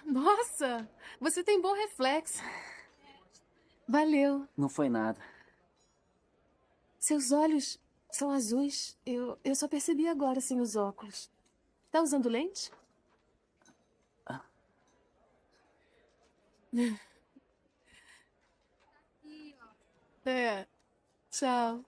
Nossa, você tem bom reflexo. Valeu. Não foi nada. Seus olhos são azuis. Eu só percebi agora sem os óculos. Tá usando lente? É. Tchau.